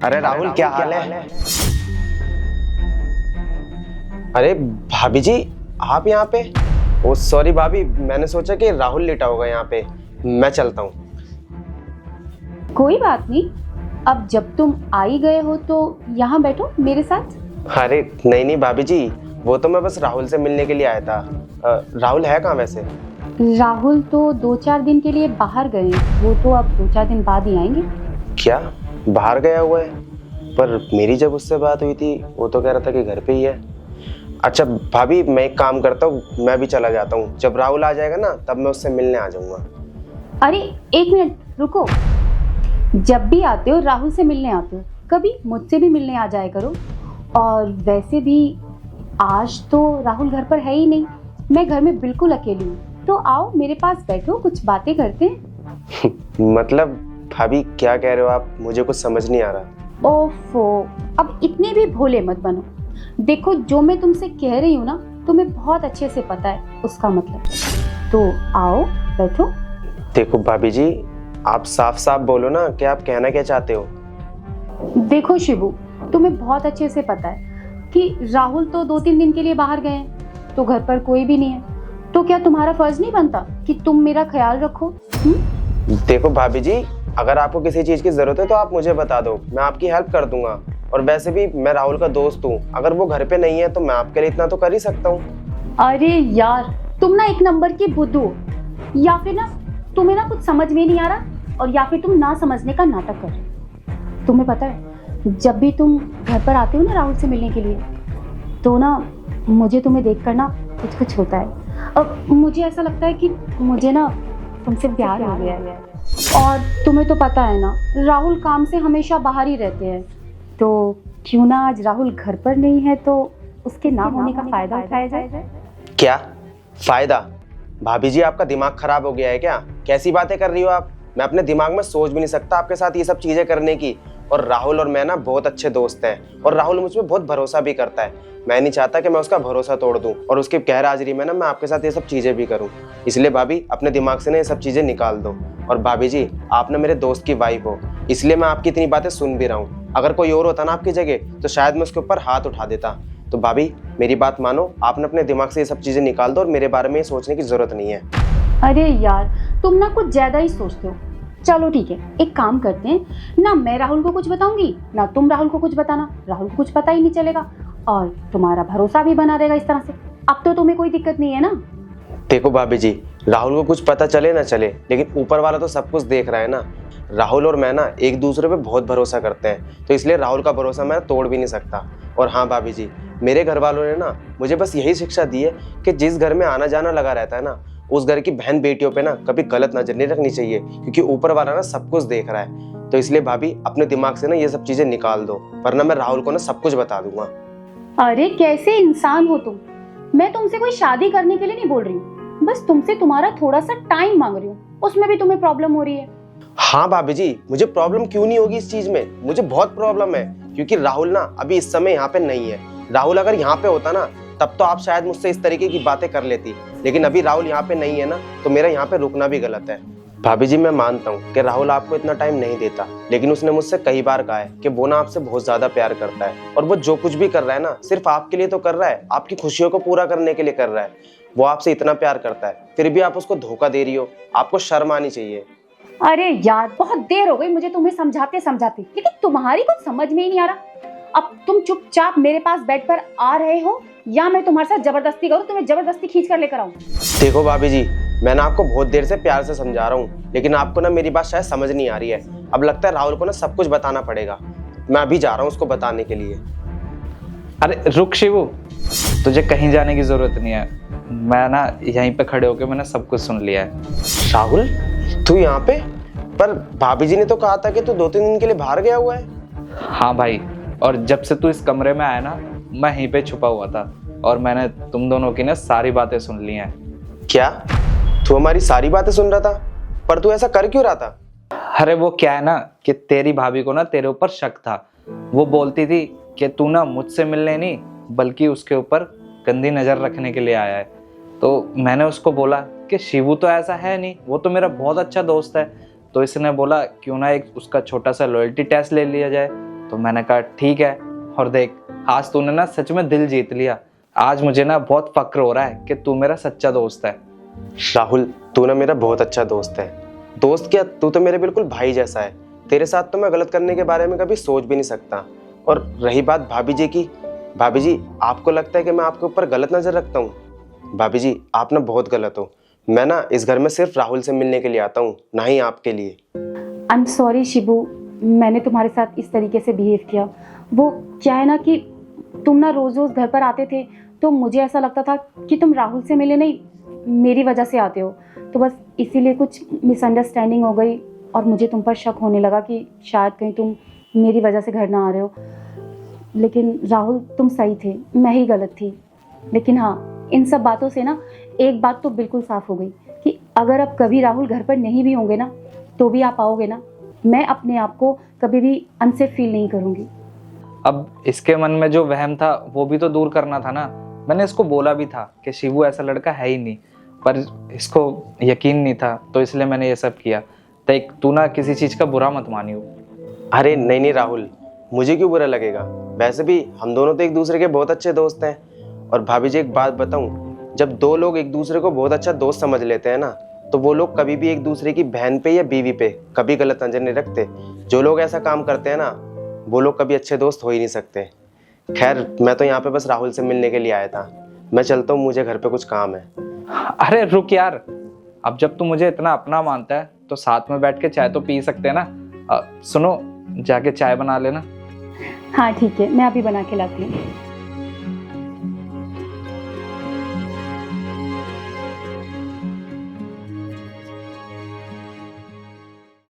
अरे राहुल, क्या हाल है? अरे भाभी जी, आप यहाँ पे? ओ सॉरी भाभी, मैंने सोचा कि राहुल लेटा होगा यहाँ पे। मैं चलता हूँ। कोई बात नहीं। अब जब तुम आ ही गए हो तो यहाँ बैठो मेरे साथ। अरे नहीं नहीं भाभी जी, वो तो मैं बस राहुल से मिलने के लिए आया था। राहुल है कहाँ वैसे? राहुल तो 2-4 दिन के लिए बाहर गए हैं। वो तो अब 2-4 दिन बाद ही आएंगे। क्या बाहर गया हुआ है? पर मेरी जब उससे बात हुई थी वो तो कह रहा था कि घर पे ही है। अच्छा भाभी, मैं एक काम करता हूँ, मैं भी चला जाता हूँ। जब राहुल आ जाएगा ना तब मैं उससे मिलने आ जाऊंगा। अरे 1 मिनट रुको। जब भी आते हो राहुल से मिलने आते हो, कभी मुझसे भी मिलने आ जाया करो। और वैसे भी आज तो राहुल घर पर है ही नहीं। मैं घर में बिल्कुल अकेली हूँ, तो आओ मेरे पास बैठो, कुछ बातें करते हैं। मतलब भाभी क्या कह रहे हो आप? मुझे कुछ समझ नहीं आ रहा। ओफो, अब इतने भी भोले मत बनो। देखो, जो मैं तुमसे कह रही हूँ ना, तुम्हें बहुत अच्छे से पता है उसका मतलब। तो आओ बैठो। देखो भाभी जी, आप साफ साफ बोलो ना कि आप कहना क्या चाहते हो। देखो शिबू, तुम्हें बहुत अच्छे से पता है कि राहुल तो 2-3 दिन के लिए बाहर गए हैं, तो घर पर कोई भी नहीं है। तो क्या तुम्हारा फर्ज नहीं बनता कि तुम मेरा ख्याल रखो? देखो भाभी जी, अगर आपको किसी चीज की जरूरत है तो आप मुझे बता दो, मैं आपकी हेल्प कर दूंगा। और वैसे भी मैं राहुल का दोस्त हूँ, अगर वो घर पे नहीं है तो मैं आपके लिए इतना तो कर ही सकता हूँ। अरे यार, तुम ना एक नंबर की बुद्धू हो। या फिर ना तुम्हें ना कुछ समझ में नहीं आ रहा, और या फिर तुम ना समझने का नाटक कर रहे हो। तुम्हें पता है, जब भी तुम घर पर आते हो ना राहुल से मिलने के लिए, तो ना मुझे तुम्हें देख कर ना कुछ कुछ होता है। अब मुझे ऐसा लगता है कि मुझे ना तुमसे प्यार हो गया है। और तुम्हें तो पता है ना, राहुल काम से हमेशा बाहर ही रहते हैं। तो क्यों ना आज राहुल घर पर नहीं है तो उसके ना होने का फायदा उठाया जाए। क्या फायदा? भाभी जी, आपका दिमाग खराब हो गया है क्या? कैसी बातें कर रही हो आप? मैं अपने दिमाग में सोच भी नहीं सकता आपके साथ ये सब चीजें करने की। और राहुल और मैं ना बहुत अच्छे दोस्त हैं, और राहुल मुझ पर बहुत भरोसा भी करता है। मैं नहीं चाहता कि मैं उसका भरोसा तोड़ दूं, और उसकी गैर हाजिरी में ना मैं आपके साथ ये सब चीजें भी करूं। इसलिए भाभी, अपने दिमाग से ना ये सब चीजें निकाल दो। और भाभी जी, आप ना मेरे दोस्त की वाइफ हो, इसलिए मैं आपकी इतनी बातें सुन भी रहा हूँ। अगर कोई और होता ना आपकी जगह तो शायद मैं उसके ऊपर हाथ उठा देता। तो भाभी, मेरी बात मानो, आपने अपने दिमाग से ये सब चीजें निकाल दो, और मेरे बारे में सोचने की जरूरत नहीं है। अरे यार, तुम ना कुछ ज्यादा ही सोचते हो। चलो ठीक है, एक काम करते हैं ना, मैं राहुल को कुछ बताऊंगी ना तुम राहुल को कुछ बताना। राहुल को कुछ पता ही नहीं चलेगा, और तुम्हारा भरोसा भी बना रहेगा इस तरह से। अब तो तुम्हें कोई दिक्कत नहीं है ना? देखो भाभी जी, राहुल को कुछ पता चले ना चले, लेकिन ऊपर वाला तो सब कुछ देख रहा है ना। राहुल और मैं ना एक दूसरे पे बहुत भरोसा करते हैं, तो इसलिए राहुल का भरोसा मैं तोड़ भी नहीं सकता। और हाँ भाभी जी, मेरे घर वालों ने ना मुझे बस यही शिक्षा दी है कि जिस घर में आना जाना लगा रहता है ना, उस घर की बहन बेटियों पे ना कभी गलत नजर नहीं रखनी चाहिए, क्योंकि ऊपर वाला ना सब कुछ देख रहा है। तो इसलिए भाभी, अपने दिमाग से ना ये सब चीजें निकाल दो, वरना मैं राहुल को ना सब कुछ बता दूंगा। अरे कैसे इंसान हो तुम! मैं तुमसे कोई शादी करने के लिए नहीं बोल रही हूँ, बस तुमसे तुम्हारा थोड़ा सा टाइम मांग रही हूँ। उसमें भी तुम्हें प्रॉब्लम हो रही है। हाँ भाभी जी, मुझे प्रॉब्लम क्यों नहीं होगी इस चीज में? मुझे बहुत प्रॉब्लम है, क्योंकि राहुल ना अभी इस समय यहाँ पे नहीं है। राहुल अगर यहाँ पे होता ना, तब तो आप शायद मुझसे इस तरीके की बातें कर लेती, लेकिन अभी राहुल यहाँ पे नहीं है ना, तो मेरा यहाँ पे रुकना भी गलत है। भाभी जी, मैं मानता हूँ कि राहुल आपको इतना टाइम नहीं देता, लेकिन उसने मुझसे कई बार कहा है कि वो ना आपसे बहुत ज्यादा प्यार करता है, और वो जो कुछ भी कर रहा है ना, सिर्फ आपके लिए तो कर रहा है, आपकी खुशियों को पूरा करने के लिए कर रहा है। वो आपसे इतना प्यार करता है, फिर भी आप उसको धोखा दे रही हो। आपको शर्म आनी चाहिए। अरे यार, बहुत देर हो गई मुझे तुम्हें समझाते समझाते, लेकिन तुम्हारी कुछ समझ में ही नहीं आ रहा। अब तुम चुपचाप मेरे पास बेड पर आ रहे हो, या मैं तुम्हारे साथ जबरदस्ती करूं, तुम्हें जबरदस्ती खींच कर लेकर आऊं? देखो भाभी जी, मैं ना आपको बहुत देर से प्यार से समझा रहा हूँ, लेकिन आपको ना मेरी बात शायद समझ नहीं आ रही है। अब लगता है राहुल को ना सब कुछ बताना पड़ेगा। मैं अभी जा रहा हूँ उसको बताने के लिए। अरे रुक शिवू, तुझे कहीं जाने की जरूरत नहीं है। मैं ना यहीं पे खड़े होके मैंने सब कुछ सुन लिया है। राहुल, तू यहाँ पे? पर भाभी जी ने तो कहा था कि तू 2-3 दिन के लिए बाहर गया हुआ है। हाँ भाई, और जब से तू इस कमरे में आया ना, मैं यहीं पे छुपा हुआ था, और मैंने तुम दोनों की ना सारी बातें सुन ली हैं। क्या तू हमारी सारी बातें सुन रहा था? पर तू ऐसा कर क्यों रहा था? अरे वो क्या है ना कि तेरी भाभी को ना तेरे ऊपर शक था। वो बोलती थी कि तू ना मुझसे मिलने नहीं बल्कि उसके ऊपर गंदी नजर रखने के लिए आया है। तो मैंने उसको बोला कि शिवू तो ऐसा है नहीं, वो तो मेरा बहुत अच्छा दोस्त है। तो इसने बोला क्यों ना एक उसका छोटा सा लॉयल्टी टेस्ट ले लिया जाए। तो मैंने कहा ठीक है। और देख, आज तूने ना सच में दिल जीत लिया। आज मुझे ना बहुत फक्र हो रहा है कि तू मेरा सच्चा दोस्त है। राहुल, तू ना मेरा बहुत अच्छा दोस्त है। दोस्त क्या, तू तो मेरे बिल्कुल भाई जैसा है। तेरे साथ तो मैं गलत करने के बारे में कभी सोच भी नहीं सकता। और रही बात भाभी जी की, भाभी जी आपको लगता है कि मैं आपके ऊपर गलत नज़र रखता हूँ? भाभी जी आप ना बहुत गलत हो। मैं ना इस घर में सिर्फ राहुल से मिलने के लिए आता हूँ, ना ही आपके लिए। आई एम सॉरी शिबू, मैंने तुम्हारे साथ इस तरीके से बिहेव किया। वो क्या है ना कि तुम ना रोज़ रोज़ घर पर आते थे तो मुझे ऐसा लगता था कि तुम राहुल से मिले नहीं, मेरी वजह से आते हो। तो बस इसीलिए कुछ मिसअंडरस्टैंडिंग हो गई और मुझे तुम पर शक होने लगा कि शायद कहीं तुम मेरी वजह से घर ना आ रहे हो। लेकिन राहुल तुम सही थे, मैं ही गलत थी। लेकिन हाँ, इन सब बातों से ना एक बात तो बिल्कुल साफ़ हो गई कि अगर अब कभी राहुल घर पर नहीं भी होंगे ना, तो भी आप आओगे ना, मैं अपने आप को कभी भी अनसेफ फील नहीं करूँगी। अब इसके मन में जो वहम था वो भी तो दूर करना था ना। मैंने इसको बोला भी था कि शिवू ऐसा लड़का है ही नहीं, पर इसको यकीन नहीं था, तो इसलिए मैंने ये सब किया। देख, तू ना किसी चीज़ का बुरा मत मानियो। अरे नहीं नहीं राहुल, मुझे क्यों बुरा लगेगा? वैसे भी हम दोनों तो एक दूसरे के बहुत अच्छे दोस्त हैं। और भाभी जी एक बात बताऊं, जब दो लोग एक दूसरे को बहुत अच्छा दोस्त समझ लेते हैं ना, तो वो लोग कभी भी एक दूसरे की बहन पे या बीवी पे कभी गलत नजर नहीं रखते। जो लोग ऐसा काम करते हैं ना, वो लोग कभी अच्छे दोस्त हो ही नहीं सकते। खैर, मैं तो यहाँ पे बस राहुल से मिलने के लिए आया था। मैं चलता हूँ, मुझे घर पे कुछ काम है। अरे रुक यार, अब जब तू मुझे इतना अपना मानता है तो साथ में बैठ के चाय तो पी सकते हैं ना। सुनो, जाके चाय बना लेना। हाँ ठीक है, मैं अभी बना के लाती हूँ।